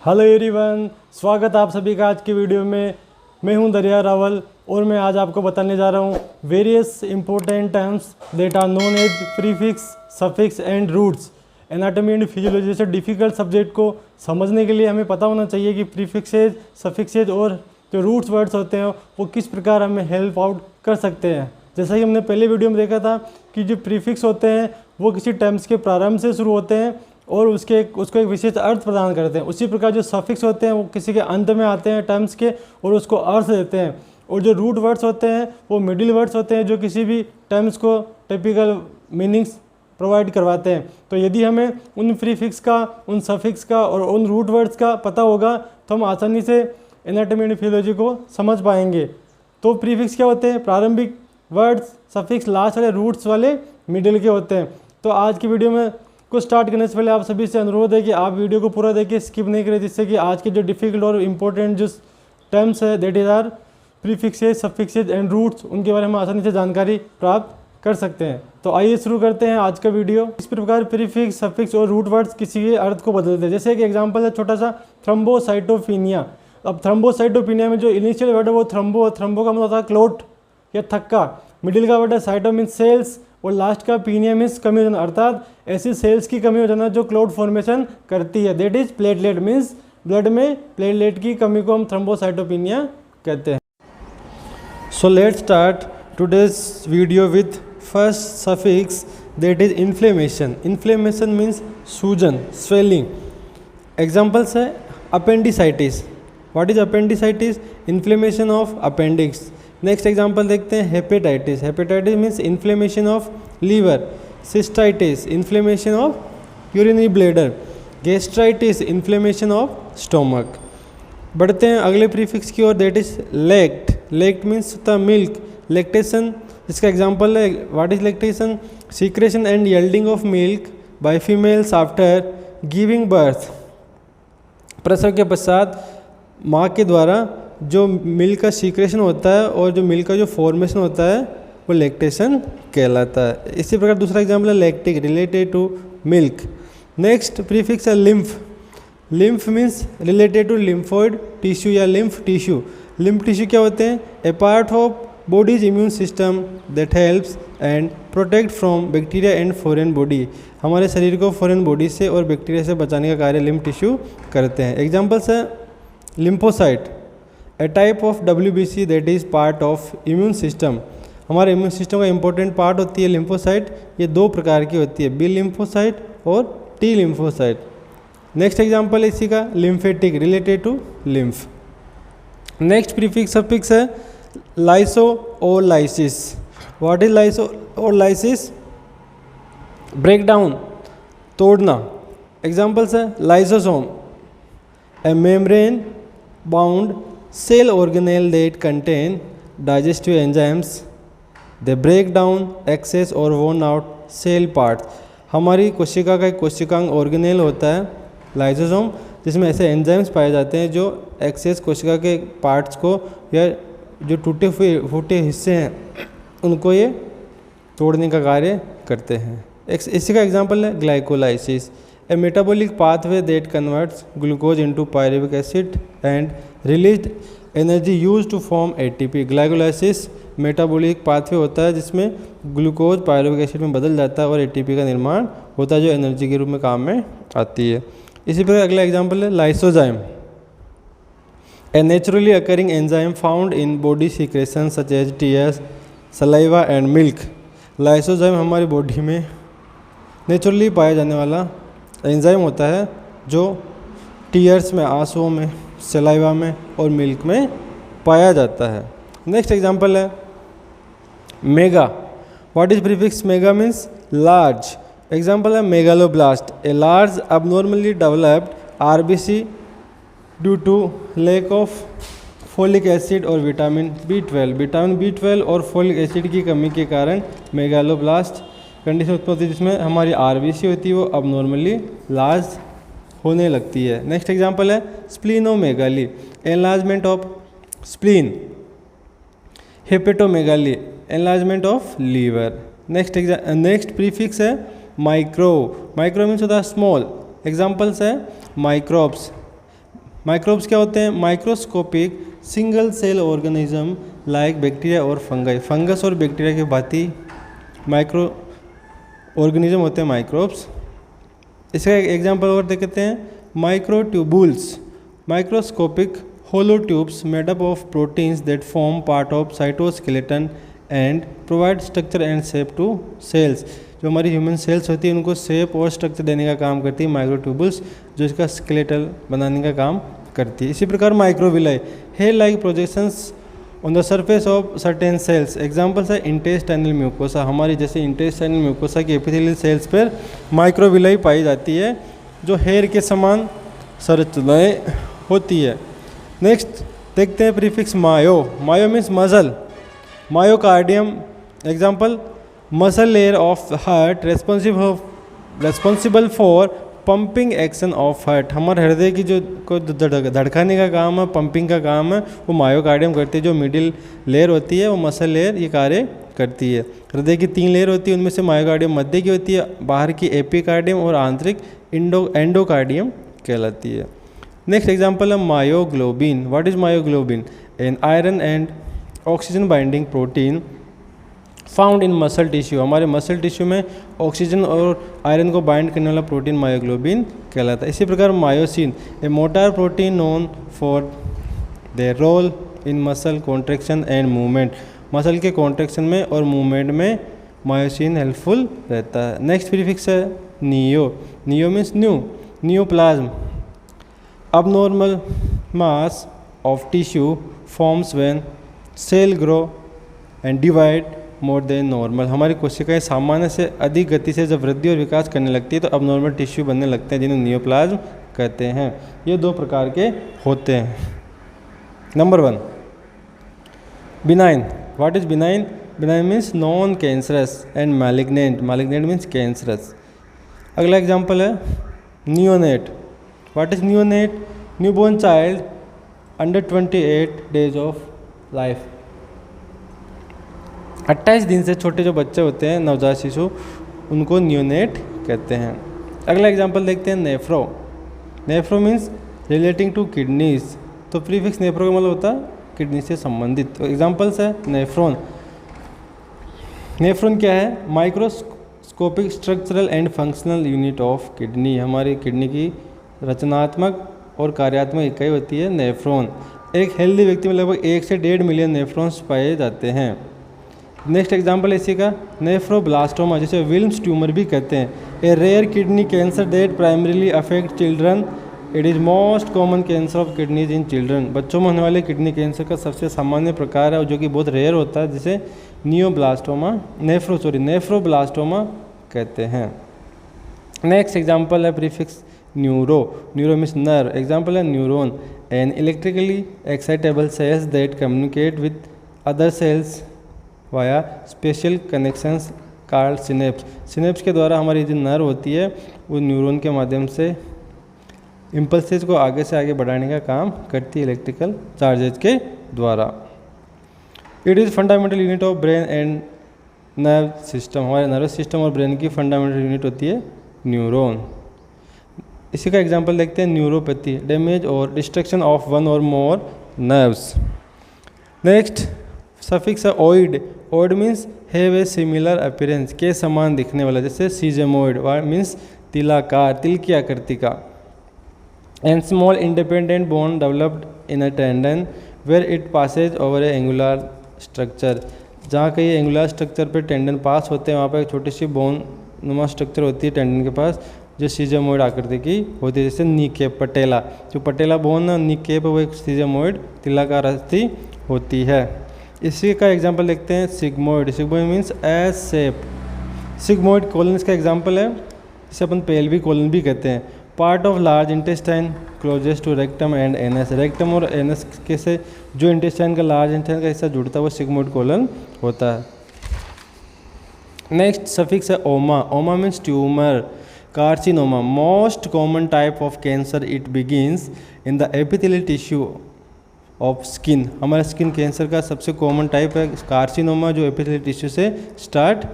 Hello everyone, स्वागत है आप सभी का आज की वीडियो में। मैं हूं दरिया रावल और मैं आज आपको बताने जा रहा हूं various important terms that are known as prefix, suffix and roots. Anatomy and physiology जैसे डिफ़िकल्ट सब्जेक्ट को समझने के लिए हमें पता होना चाहिए कि प्रीफिक्सेज, सफिक्सेज और जो रूट्स वर्ड्स होते हैं वो किस प्रकार हमें हेल्प आउट कर सकते हैं। जैसा कि हमने पहले वीडियो में देखा था कि जो प्रीफिक्स होते हैं वो किसी टर्म्स के प्रारंभ से शुरू होते हैं और उसको एक विशेष अर्थ प्रदान करते हैं। उसी प्रकार जो सफिक्स होते हैं वो किसी के अंत में आते हैं टर्म्स के और उसको अर्थ देते हैं। और जो रूट वर्ड्स होते हैं वो मिडिल वर्ड्स होते हैं जो किसी भी टर्म्स को टिपिकल मीनिंग्स प्रोवाइड करवाते हैं। तो यदि हमें उन प्रीफिक्स का, उन सफिक्स का और उन रूट वर्ड्स का पता होगा तो हम आसानी से एनाटॉमी एंड फिजियोलॉजी को समझ पाएंगे। तो प्रीफिक्स क्या होते हैं? प्रारंभिक वर्ड्स, सफिक्स लास्ट वाले, रूट्स वाले मिडिल के होते हैं। तो आज की वीडियो में को स्टार्ट करने से पहले आप सभी से अनुरोध है कि आप वीडियो को पूरा देखिए, स्किप नहीं करें, जिससे कि आज के जो डिफिकल्ट और इम्पोर्टेंट जो टर्म्स है that is are prefixes, suffixes and roots, उनके बारे में आसानी से जानकारी प्राप्त कर सकते हैं। तो आइए शुरू करते हैं आज का वीडियो। इस प्रकार प्रीफिक्स, सफिक्स और रूट वर्ड्स किसी के अर्थ को बदलते हैं। जैसे एक एग्जाम्पल है छोटा सा, थ्रोम्बोसाइटोपिनिया। अब थ्रोम्बोसाइटोपिनिया में जो इनिशियल वर्ड है वो थ्रोम्बो का मतलब होता है क्लोट या थक्का। मिडिल का वर्ड है साइटो मीन्स सेल्स और लास्ट का पीनिया मीन्स कमी हो जाना, अर्थात ऐसी सेल्स की कमी हो जाना जो क्लोट फॉर्मेशन करती है। That is platelet means blood में प्लेटलेट की कमी को हम थ्रोम्बोसाइटोपिनिया कहते हैं। So let's start today's video with first suffix that is inflammation. Inflammation means सूजन, स्वेलिंग। एग्जाम्पल्स है appendicitis. What is appendicitis? Inflammation of appendix. Next example देखते हैं hepatitis. Hepatitis means inflammation of liver. Cystitis, inflammation of urinary bladder. Gastritis, inflammation of stomach. बढ़ते हैं अगले prefix की ओर, that is लेक्ट। लेक्ट means the milk, lactation. इसका example है what is lactation? Secretion and yielding of milk bye females after giving birth. प्रसव के पश्चात माँ के द्वारा जो मिल्क का सीक्रेशन होता है और जो मिल्क का जो फॉर्मेशन होता है वो लैक्टेशन कहलाता है। इसी प्रकार दूसरा एग्जाम्पल है lactic, related to milk. Next prefix है lymph. Lymph means related to lymphoid tissue या लिम्फ टिश्यू। लिम्फ टिश्यू क्या होते हैं? A part of body's immune system that helps and protect from bacteria and foreign body. हमारे शरीर को foreign body से और बैक्टीरिया से बचाने का कार्य लिम्फ टिश्यू करते हैं। एग्जाम्पल्स है lymphocyte, a type of WBC that is part of immune system. हमारे इम्यून सिस्टम का इंपॉर्टेंट पार्ट होती है लिम्फोसाइट। ये दो प्रकार की होती है, बी लिम्फोसाइट और टी लिम्फोसाइट। नेक्स्ट एग्जाम्पल है इसी का lymphatic, related to lymph. Next prefix suffix है lyso lysis. What is lyso lysis? Break down, तोड़ना। एग्जाम्पल्स है lysosome, a membrane bound cell organelle that contain digestive enzymes. They break down excess or worn out cell parts. हमारी कोशिका का एक कोशिकांग organelle होता है lysosome, जिसमें ऐसे एंजाइम्स पाए जाते हैं जो एक्सेस कोशिका के पार्ट्स को या जो टूटे फूटे हिस्से हैं उनको ये तोड़ने का कार्य करते हैं। इसी का एग्जांपल है glycolysis, a metabolic pathway that converts glucose into pyruvic acid and released energy use to form ATP। Glycolysis metabolic pathway होता है जिसमें ग्लूकोज पायरुविक एसिड में बदल जाता है और ATP का निर्माण होता है जो एनर्जी के रूप में काम में आती है। इसी प्रकार अगला एग्जाम्पल है lysozyme, a naturally occurring enzyme found in body secretion such as tears, saliva and milk. Lysozyme हमारी बॉडी में नेचुरली पाया जाने वाला एंजाइम होता है जो टीयर्स में, आंसुओं में, सलाइवा में और मिल्क में पाया जाता है। नेक्स्ट एग्जाम्पल है mega. What is prefix mega? Means large. Example है megaloblast, a large abnormally developed RBC due to lack of folic acid और विटामिन B12। विटामिन B12 और फोलिक एसिड की कमी के कारण मेगालोब्लास्ट कंडीशन उत्पन्न होती है जिसमें हमारी RBC होती है वो abnormally लार्ज होने लगती है। नेक्स्ट एग्जाम्पल है splenomegaly, enlargement of spleen. Hepatomegaly, enlargement of liver. Next prefix है माइक्रो। माइक्रो मीन्स होता है स्मॉल। एग्जाम्पल्स है माइक्रोब्स, माइक्रोब्स क्या होते हैं? Microscopic single cell organism like bacteria और फंगई। फंगस और बैक्टीरिया की भांति माइक्रो ऑर्गेनिज्म होते हैं माइक्रोब्स। इसका एक एग्जांपल और देखते हैं, microtubules, microscopic hollow tubes made up of proteins that form part of cytoskeleton and provide structure and shape to cells। जो हमारी ह्यूमन सेल्स होती है उनको शेप और स्ट्रक्चर देने का काम करती है माइक्रोट्यूबुल्स, जो इसका स्केलेटल बनाने का काम करती है। इसी प्रकार microvilli, hair like projections on the surface of certain cells. Examples है इंटेस्टाइनल म्यूकोसा, हमारी जैसे इंटेस्टाइनल म्यूकोसा की एपिथेलियल सेल्स पर माइक्रोविलाई पाई जाती है जो हेयर के समान संरचनाएं होती है। नेक्स्ट देखते हैं prefix myo. Myo means muscle, myocardium example muscle layer of heart responsible for pumping action of heart. हमारे हृदय की जो को धड़काने का काम है, पंपिंग का काम है, वो मायोकार्डियम करती है। जो मिडिल लेयर होती है वो मसल लेयर ये कार्य करती है। हृदय की 3 लेयर होती है, उनमें से मायोकार्डियम मध्य की होती है, बाहर की एपिकार्डियम और आंतरिक एंडोकार्डियम कहलाती है। नेक्स्ट एग्जाम्पल है myoglobin. What is myoglobin? An iron and oxygen binding protein found in muscle tissue. हमारे मसल टिश्यू में ऑक्सीजन और आयरन को बाइंड करने वाला प्रोटीन मायोग्लोबिन कहलाता है। इसी प्रकार myosin, a motor protein known for their role in muscle contraction and movement. Muscle के कॉन्ट्रैक्शन में और मूवमेंट में मायोसिन हेल्पफुल रहता है। नेक्स्ट प्रीफिक्स है neo. Neo means new, neoplasm, abnormal mass of tissue forms when cell grow and divide more than normal। हमारी कोशिकाएं सामान्य से अधिक गति से जब वृद्धि और विकास करने लगती है तो abnormal टिश्यू बनने लगते हैं, जिन्हें नियोप्लाज्म कहते हैं। ये 2 प्रकार के होते हैं। Number 1 benign. What is benign? Benign means non cancerous and malignant. Malignant means cancerous. अगला एग्जाम्पल है neonate. What is neonate? Newborn child under 28 days of life। 28 दिन से छोटे जो बच्चे होते हैं, नवजात शिशु, उनको नियोनेट कहते हैं। अगला एग्जांपल देखते हैं nephro. Nephro means relating to kidneys. तो प्रीफिक्स नेफ्रो का मतलब होता है किडनी से संबंधित। तो एग्जांपल्स है नेफ्रॉन। नेफ्रॉन क्या है? Microscopic structural and functional unit of kidney. हमारी किडनी की रचनात्मक और कार्यात्मक इकाई होती है नेफ्रॉन। एक हेल्दी व्यक्ति में लगभग 1 से 1.5 मिलियन नेफ्रॉन्स पाए जाते हैं। नेक्स्ट एग्जांपल इसी का नेफ्रोब्लास्टोमा, जिसे विल्म्स ट्यूमर भी कहते हैं। A rare kidney cancer that primarily affect children. It is most common cancer of kidneys in children. बच्चों में होने वाले किडनी कैंसर का सबसे सामान्य प्रकार है जो कि बहुत रेयर होता है, जिसे नेफ्रोब्लास्टोमा कहते हैं। नेक्स्ट एग्जाम्पल है prefix neuro. Neuro means nerve. Example है neuron, an electrically excitable cells that communicate with other cells via special connections called synapse. Synapse के द्वारा हमारी जो नर्व होती है वो न्यूरॉन के माध्यम से इम्पल्सेस को आगे से आगे बढ़ाने का काम करती है इलेक्ट्रिकल चार्जेज के द्वारा। It is fundamental unit of brain and nerve system. हमारे नर्वस सिस्टम और ब्रेन की फंडामेंटल यूनिट होती है न्यूरॉन। इसी का एग्जांपल देखते हैं न्यूरोपैथी, डैमेज और destruction of one or more nerves. Next suffix है oid. Oid means have a similar appearance, के समान दिखने वाला, जैसे सीजेमोइड मीन्स तिलाकार, तिल की आकृति का। And small independent bone developed in a tendon where it passes over a angular structure. जहाँ कहीं एंगुलर स्ट्रक्चर पे टेंडन पास होते हैं वहाँ पर एक छोटी सी बोन नुमा स्ट्रक्चर होती है टेंडन के पास, जो सीजेमोइड आकृति की होती है, जैसे नीकेप पटेला। जो पटेला बोन नीकेप वो एक सीजेमोइड तिलाकार आकृति होती है। इसी का एग्जांपल देखते हैं sigmoid. Sigmoid means S shape. Sigmoid colon इसका एग्जांपल है, जिसे अपन पेल्विक कोलन भी कहते हैं। Part of large intestine closest to rectum and anus. Rectum और एनएस के से जो इंटेस्टाइन का लार्ज इंटेस्टाइन का हिस्सा जुड़ता है वो सिग्मोइड कोलन होता है। नेक्स्ट सफिक्स है ओमा। ओमा means tumour. Carcinoma, most common type of cancer, it begins in the epithelial tissue of skin. हमारे स्किन कैंसर का सबसे कॉमन टाइप है कार्सिनोमा, जो एपिथेलियल टिश्यू से स्टार्ट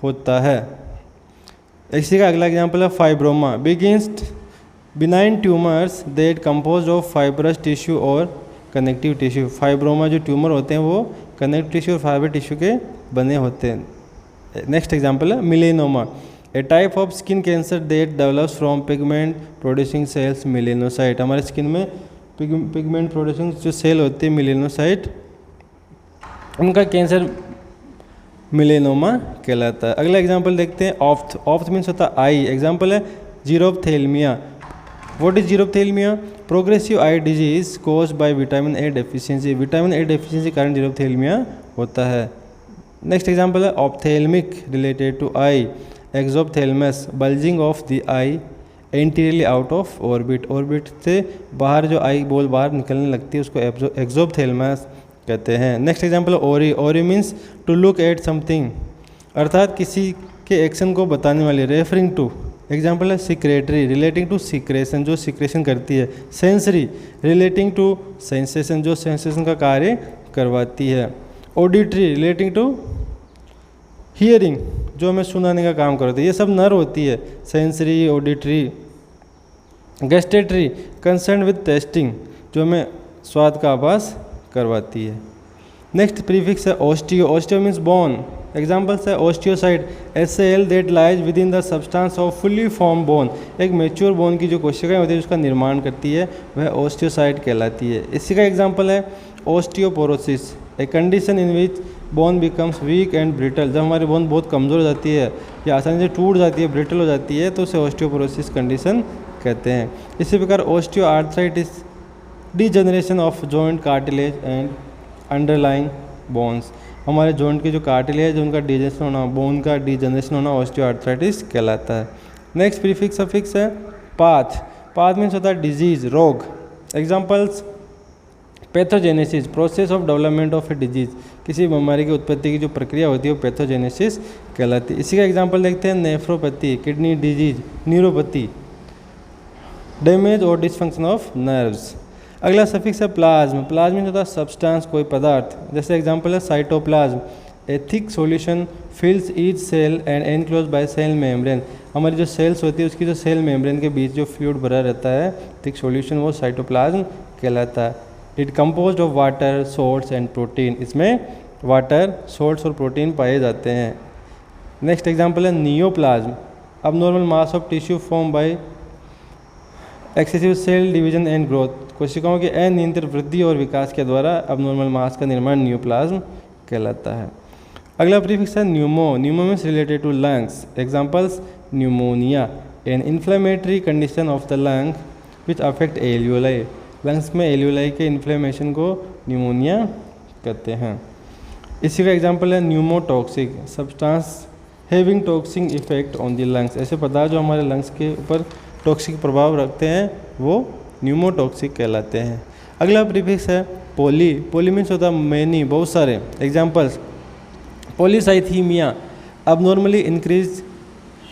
होता है। इसी का अगला एग्जांपल है fibroma, begins benign tumours that compose of fibrous tissue और कनेक्टिव टिश्यू। फाइब्रोमा जो ट्यूमर होते हैं वो कनेक्टिव टिश्यू और फाइबर टिश्यू के बने होते हैं। नेक्स्ट एग्जांपल है मिलेनोमा, ए type of skin cancer that develops from pigment producing sales melanocyte. हमारे स्किन में पिगमेंट प्रोड्यूसिंग जो सेल होती है मिलेनोसाइट, उनका कैंसर मिलेनोमा कहलाता है। अगला एग्जांपल देखते हैं ऑफ्थ। ऑफ्थ मीन्स होता है आई। एग्जांपल है xerophthalmia. What is xerophthalmia? Progressive eye disease cause by vitamin A deficiency. Vitamin A deficiency के कारण जीरोप्थेल्मिया होता है। नेक्स्ट एग्जांपल है ophthalmic related to eye. Exophthalmos, bulging of the eye anteriorly out of orbit. Orbit से बाहर जो eye ball बाहर निकलने लगती है उसको एक्सोप्थेल्मस कहते हैं। Next example ory. Ory means to look at something, अर्थात किसी के एक्शन को बताने वाली, रेफरिंग टू। एग्जांपल है सिक्रेटरी, रिलेटिंग टू सिक्रेशन, जो सिक्रेशन करती है। सेंसरी, रिलेटिंग टू सेंसेशन, जो सेंसेशन का कार्य करवाती है। ऑडिटरी, रिलेटिंग टू हियरिंग, जो हमें सुनाने का काम करती है। ये सब नर होती है, sensory, auditory. Gustatory, concern with testing, जो हमें स्वाद का आभास करवाती है। नेक्स्ट प्रीफिक्स है osteo. Osteo means bone. Examples है osteocyte, a cell that lies within the substance of fully form bone. एक मैच्योर बोन की जो कोशिकाएं होती है उसका निर्माण करती है, वह ओस्टियोसाइट कहलाती है। इसी का एग्जाम्पल है osteoporosis, a condition in which bone becomes week and brittle. जब हमारी बोन बहुत कमज़ोर हो जाती है या आसानी से टूट जाती है, ब्रिटल हो जाती है, तो उसे ओस्टियोपोरोसिस कंडीशन कहते हैं। इसी प्रकार osteo arthritis, degeneration of joint cartilage and underlying bones. हमारे जॉइंट के जो कार्टिलेज उनका डीजनरेशन होना, बोन का डीजनरेशन होना ओस्टियो आर्थराइटिस कहलाता है। नेक्स्ट प्रीफिक्स सफिक्स है पाथ। पाथ मीन्स होता है डिजीज, रोग। Examples pathogenesis, process of development of a disease. किसी बीमारी की उत्पत्ति की जो प्रक्रिया होती है वो पैथोजेनेसिस कहलाती है। इसी का एग्जाम्पल देखते हैं nephropathy, kidney disease, neuropathy, damage और डिसफंक्शन ऑफ नर्व्स। अगला सफिक्स है प्लाज्म। प्लाज्म होता है सब्सटेंस, कोई पदार्थ। जैसे एग्जांपल है cytoplasm, a thick solution fills each cell and enclose by cell membrane. हमारी जो सेल्स होती है उसकी जो सेल मेम्ब्रेन के बीच जो फ्लूइड भरा रहता है, थिक सॉल्यूशन, वो साइटोप्लाज्म कहलाता है। It composed of water, salts and protein. इसमें वाटर, सोल्ट्स और प्रोटीन पाए जाते हैं। नेक्स्ट एग्जांपल है neoplasm, abnormal mass of tissue form by excessive cell division and growth. कोशिकाओं की अनियंत्रित वृद्धि और विकास के द्वारा अबनॉर्मल मास का निर्माण नियोप्लाज्म कहलाता है। अगला प्रीफिक्स है pneumo. Pneumo means related to lungs. Examples pneumonia, an inflammatory condition of the lung which affect alveoli. Lungs में एल्यूलाई के इन्फ्लेमेशन को न्यूमोनिया कहते हैं। इसी का एग्जांपल है pneumotaxic, substance having toxic effect on the lungs. ऐसे पदार्थ जो हमारे लंग्स के ऊपर टॉक्सिक प्रभाव रखते हैं वो न्यूमोटॉक्सिक कहलाते हैं। अगला प्रीफिक्स है पोली। पोली मीन्स होता है मैनी, बहुत सारे। Examples polycythaemia, abnormally increased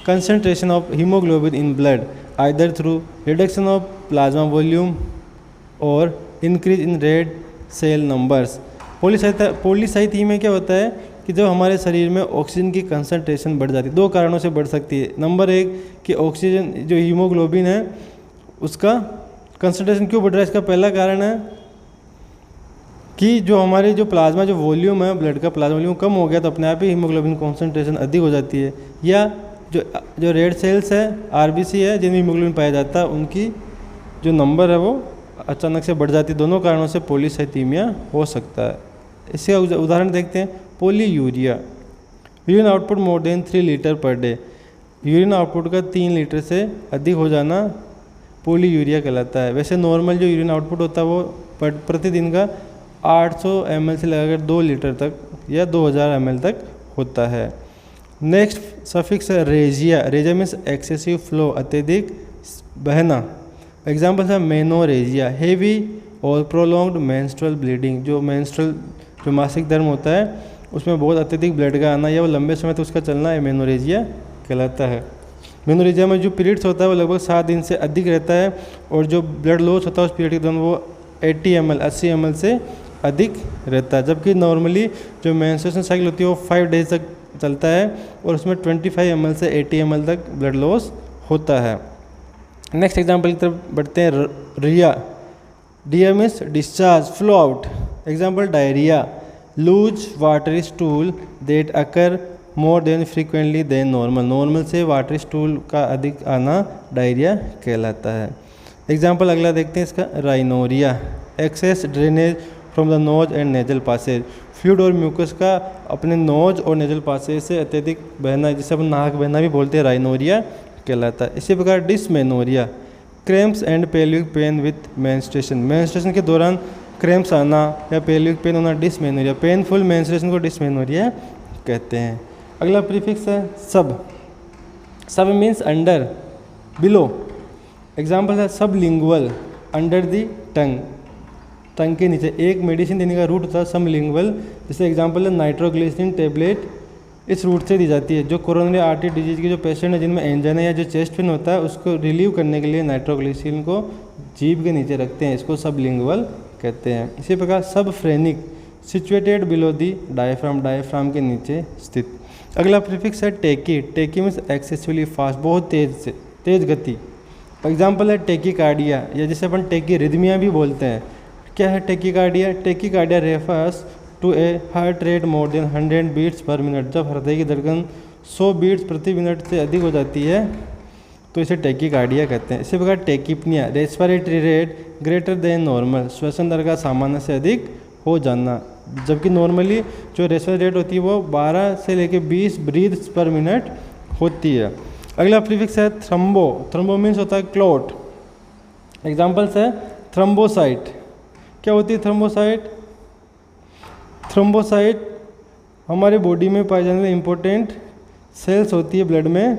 concentration of hemoglobin in blood either through reduction of plasma volume or increase in red cell numbers। Polycythaemia क्या होता है कि जब हमारे शरीर में ऑक्सीजन की कंसंट्रेशन बढ़ जाती है, दो कारणों से बढ़ सकती है। नंबर एक कि ऑक्सीजन जो हीमोग्लोबिन है उसका कंसंट्रेशन क्यों बढ़ रहा है, इसका पहला कारण है कि जो हमारे जो प्लाज्मा जो वॉल्यूम है, ब्लड का प्लाज्मा वॉल्यूम कम हो गया तो अपने आप ही हीमोग्लोबिन कॉन्सेंट्रेशन अधिक हो जाती है। या जो रेड सेल्स है, आरबीसी है, जिनमें हीमोग्लोबिन पाया जाता है, उनकी जो नंबर है वो अचानक से बढ़ जाती है। दोनों कारणों से पॉलीसाइथीमिया हो सकता है। इसका उदाहरण देखते हैं polyuria, urine output more than 3 litre per day. Urine output का 3 लीटर से अधिक हो जाना पॉलीयूरिया कहलाता है। वैसे नॉर्मल जो यूरिन आउटपुट होता है वो प्रतिदिन का 800 ml से लगाकर 2 लीटर तक या 2000 ml तक होता है। नेक्स्ट सफिक्स है regia. Regia means excessive flow, अत्यधिक बहना। एग्जाम्पल है मेनोरेजिया, हेवी और प्रोलॉन्ग्ड मेंस्ट्रुअल ब्लीडिंग। जो मेंस्ट्रुअल जो मासिक धर्म होता है उसमें बहुत अत्यधिक ब्लड का आना या वो लंबे समय तक उसका चलना है मेनोरेजिया कहलाता है। मेनोरेजिया में जो पीरियड्स होता है वो लगभग 7 दिन से अधिक रहता है और जो ब्लड लॉस होता है उस पीरियड के दौरान वो 80 ml से अधिक रहता है। जबकि नॉर्मली जो मेंस्ट्रुएशन साइकिल होती है वो 5 डेज तक चलता है और उसमें 25 ml से 80 ml तक ब्लड लॉस होता है। नेक्स्ट एग्जाम्पल की तरफ बढ़ते हैं। Rrhoea, dia means discharge, flow out. Example diarrhoea, loose watery stool that occur more than frequently than normal. Normal से वाटरी स्टूल का अधिक आना डायरिया कहलाता है। एग्जाम्पल अगला देखते हैं इसका। Rhinorrhoea, excess drainage from the nose and nasal passage. Fluid और म्यूकस का अपने नोज और नेजल पासेज से अत्यधिक बहना, जिसे अपन नाक बहना भी बोलते हैं, राइनोरिया कहलाता है। इसी प्रकार dysmenorrhea, cramps and pelvic pain with menstruation. Menstruation के दौरान क्रैम्प्स आना या पेल्विक पेन होना डिसमेनोरिया। पेनफुल मेंस्ट्रुएशन को डिसमेनोरिया कहते हैं। अगला प्रीफिक्स है sub. Sub means under, below. Example है sublingual, under the tongue, tongue के नीचे। एक मेडिसिन देने का रूट होता है सबलिंगुअल। जैसे एग्जाम्पल है नाइट्रोग्लिसरीन टेबलेट, इस रूट से दी जाती है। जो कोरोनरी आर्टरी डिजीज के जो पेशेंट है जिनमें एंजाइना या जो चेस्ट पेन होता है उसको रिलीव करने के लिए नाइट्रोग्लिसरीन को जीभ के नीचे रखते हैं, इसको सबलिंगुअल कहते हैं। इसी प्रकार सब phrenic, situated below the diaphragm, diaphragm के नीचे स्थित। अगला प्रीफिक्स है टेकी। टेकी मीन्स एक्सेसिवली फास्ट, बहुत तेज गति। एग्जाम्पल है टेकीकार्डिया, या जिसे अपन टेकीरिथमिया भी बोलते हैं। क्या है tachycardia? Tachycardia refers to a heart rate more than 100 beats per minute. जब हृदय की धड़कन 100 बीट्स प्रति मिनट से अधिक हो जाती है तो इसे टेकीकार्डिया कहते हैं। इसी प्रकार tachypnea, respiratory rate greater than normal, श्वसन दर का सामान्य से अधिक हो जाना। जबकि नॉर्मली जो रेस्पिरेटरी रेट होती है वो 12 से लेकर 20 ब्रीथ्स पर मिनट होती है। अगला प्रीफिक्स है थ्रम्बो। थ्रम्बो मीन्स होता है क्लॉट। एग्जाम्पल्स है थ्रम्बोसाइट। क्या होती है थ्रम्बोसाइट? थ्रम्बोसाइट हमारे बॉडी में पाई जाने वाली इम्पोर्टेंट सेल्स होती है ब्लड में,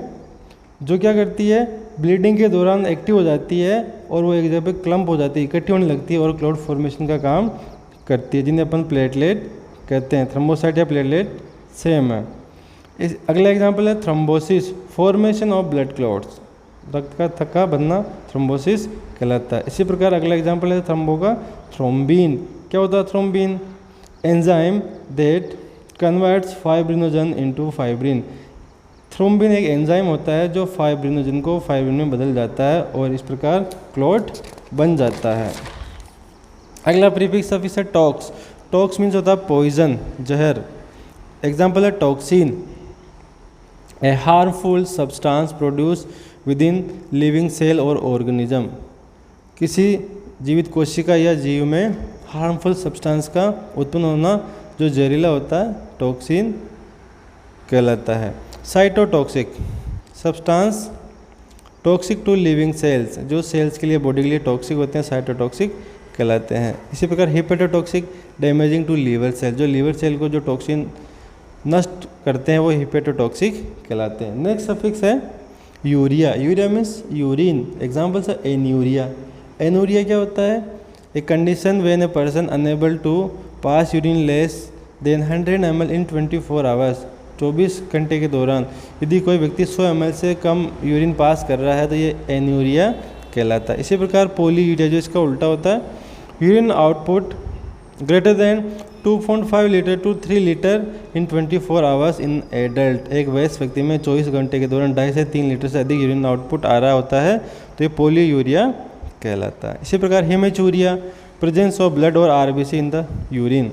जो क्या करती है ब्लीडिंग के दौरान एक्टिव हो जाती है और वो एक जगह पे क्लम्प हो जाती है, इकट्ठी होने लगती है और क्लॉट फॉर्मेशन का काम करती है, जिन्हें अपन प्लेटलेट कहते हैं। थ्रम्बोसाइट या प्लेटलेट सेम है। इस अगला एग्जाम्पल है thrombosis, formation of blood clots, रक्त का थक्का बनना थ्रोम्बोसिस कहलाता है। इसी प्रकार अगला एग्जाम्पल है थ्रम्बो का थ्रोम्बिन। क्या होता है thrombin? Enzyme that converts fibrinogen into fibrin. Thrombin एक एंजाइम होता है जो फाइब्रिनोजन को फाइब्रिन में बदल जाता है और इस प्रकार क्लॉट बन जाता है। अगला प्रीफिक्स सफिक्स है टॉक्स। टॉक्स मीन्स होता है पॉइजन, जहर। एग्जाम्पल है toxin, a harmful substance produce with in living cell और ऑर्गेनिज्म। किसी जीवित कोशिका या जीव में हार्मफुल सब्सटेंस का उत्पन्न होना जो जहरीला होता है टॉक्सिन कहलाता है। Cytotoxic substance toxic to living cells, जो सेल्स के लिए बॉडी के लिए टॉक्सिक होते हैं साइटोटॉक्सिक कहलाते हैं। इसी प्रकार hepatotoxic damaging to liver cell, जो लीवर सेल को जो टॉक्सिन नष्ट करते हैं वो हिपेटोटॉक्सिक कहलाते हैं। नेक्स्ट सफिक्स है uria. Uria means urine. Examples है एन्यूरिया। एन्यूरिया क्या होता है? A condition when a person unable to pass urine less than 100 ml in 24 hours. 24 घंटे के दौरान यदि कोई व्यक्ति 100 ml से कम यूरिन पास कर रहा है तो ये एन्यूरिया कहलाता है। इसी प्रकार पॉलीयूरिया, जो इसका उल्टा होता है, urine output greater than 2.5 litre to 3 litre in 24 hours in adult. एक वयस्क व्यक्ति में 24 घंटे के दौरान 2.5 से 3 लीटर से अधिक यूरिन आउटपुट आ रहा होता है तो ये पोलीयूरिया कहलाता है। इसी प्रकार हेमेचूरिया, प्रेजेंस ऑफ ब्लड और RBC in the urine.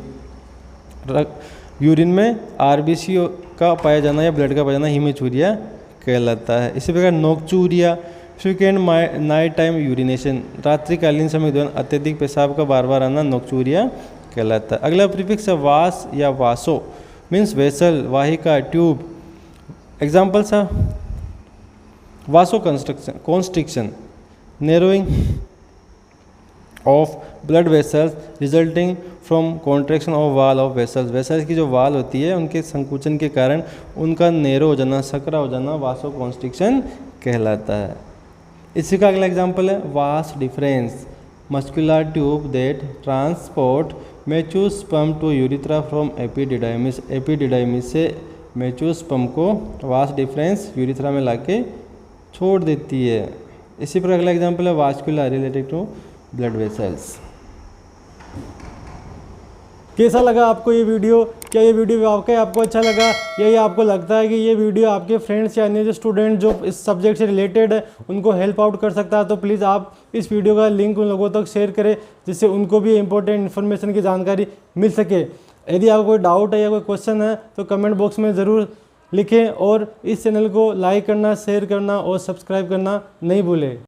Urine में आरबीसी का पाया जाना या ब्लड का पाया जाना हेमेचूरिया कहलाता है। इसी प्रकार nocturia, frequent night time urination, रात्रिकालीन समय के दौरान अत्यधिक पेशाब का बार बार आना नोक्चूरिया कहलाता है। अगला प्रीफिक्स है वास या वासो, मीन्स वेसल, वाहिका, ट्यूब। एग्जाम्पल्स है वासो constriction, narrowing of blood vessels resulting from contraction of wall of vessels. Vessels की जो वाल होती है उनके संकुचन के कारण उनका नैरो हो जाना, सकरा हो जाना वासो कॉन्स्ट्रिक्शन कहलाता है। इसी का अगला एग्जाम्पल है vas deferens, muscular tube that transport matures sperm to urethra from epididymis. Epididymis से मेच्यूस स्पर्म को वास डिफरेंस यूरिथ्रा में लाके छोड़ देती है। इसी पर अगला एग्जाम्पल है vascular related to blood vessels. कैसा लगा आपको ये वीडियो? क्या ये वीडियो आपको अच्छा लगा, या ये आपको लगता है कि ये वीडियो आपके फ्रेंड्स या अन्य जो स्टूडेंट जो इस सब्जेक्ट से रिलेटेड है उनको हेल्प आउट कर सकता है? तो प्लीज़ आप इस वीडियो का लिंक उन लोगों तक शेयर करें जिससे उनको भी इंपॉर्टेंट इन्फॉर्मेशन की जानकारी मिल सके। यदि आपको कोई डाउट है या कोई क्वेश्चन है तो कमेंट बॉक्स में ज़रूर लिखें, और इस चैनल को लाइक करना, शेयर करना और सब्सक्राइब करना नहीं भूलें।